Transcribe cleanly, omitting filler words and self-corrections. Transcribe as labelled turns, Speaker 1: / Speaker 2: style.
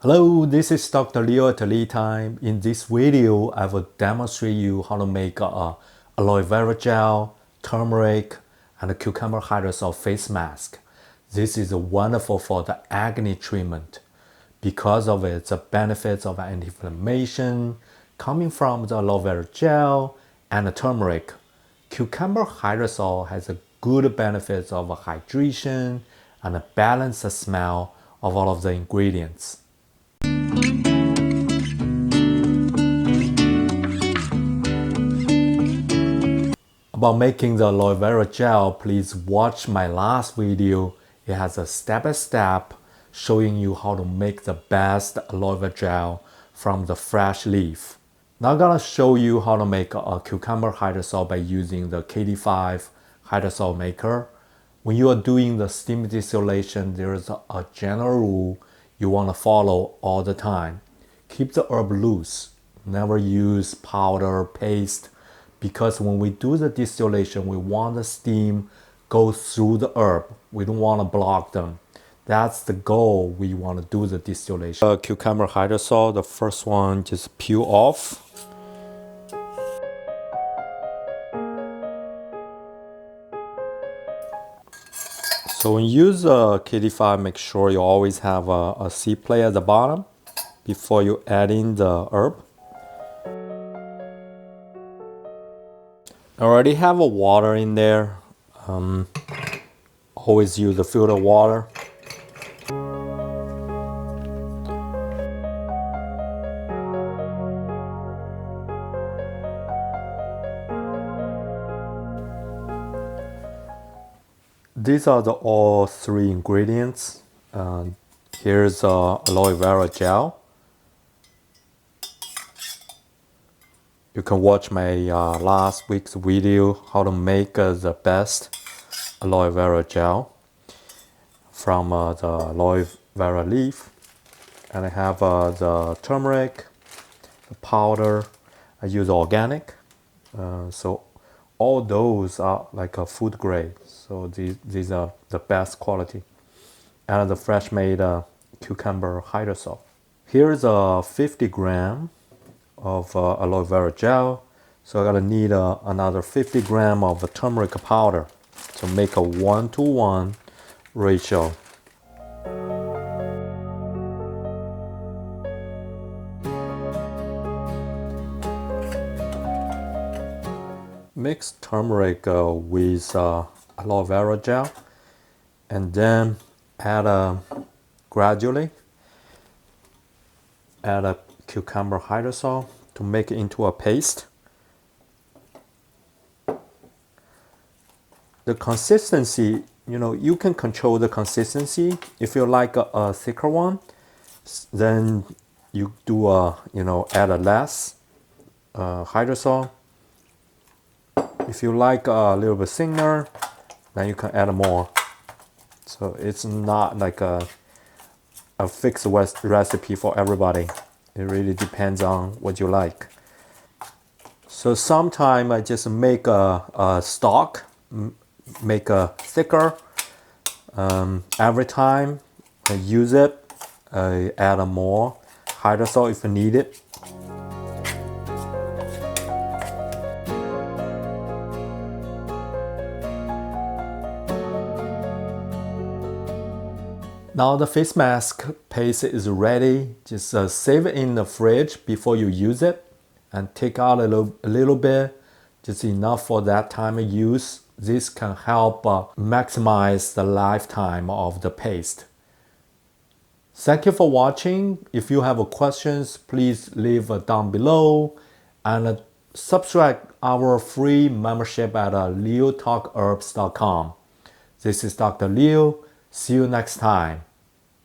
Speaker 1: Hello, this is Dr. Leo at LeTime. In this video, I will demonstrate you how to make a aloe vera gel, turmeric, and a cucumber hydrosol face mask. This is wonderful for the acne treatment because of its benefits of anti-inflammation coming from the aloe vera gel and the turmeric. Cucumber hydrosol has a good benefits of hydration and a balanced smell of all of the ingredients. About making the aloe vera gel, please watch my last video. It has a step-by-step showing you how to make the best aloe vera gel from the fresh leaf. Now I'm gonna show you how to make a cucumber hydrosol by using the KD5 hydrosol maker. When you are doing the steam distillation, there is a general rule you want to follow all the time. Keep the herb loose. Never use powder, paste, because when we do the distillation, we want the steam go through the herb. We don't want to block them. That's the goal we want to do the distillation. Cucumber hydrosol, the first one, just peel off. So when you use KD5, make sure you always have a seed plate at the bottom before you add in the herb. I already have a water in there. Always use the filtered water. These are all three ingredients. Here's aloe vera gel. You can watch my last week's video how to make the best aloe vera gel from the aloe vera leaf. And I have the turmeric, the powder. I use organic. So all those are like a food grade. So these are the best quality. And the fresh made cucumber hydrosol. Here's a 50 gram of aloe vera gel. So I'm gonna need another 50 gram of turmeric powder to make a 1-to-1 ratio. Mix turmeric with aloe vera gel and then add gradually add a cucumber hydrosol to make it into a paste. The consistency, you can control the consistency. If you like a thicker one, then you do add a less hydrosol. If you like a little bit thinner, then you can add more. So it's not like a fixed recipe for everybody. It really depends on what you like. So sometimes I just make a stock, make a thicker. Every time I use it, I add more hydrosol if I need it. Now the face mask paste is ready. Just save it in the fridge before you use it and take out a little bit, just enough for that time of use. This can help maximize the lifetime of the paste. Thank you for watching. If you have questions, please leave down below and subscribe our free membership at leotalkherbs.com. This is Dr. Leo. See you next time.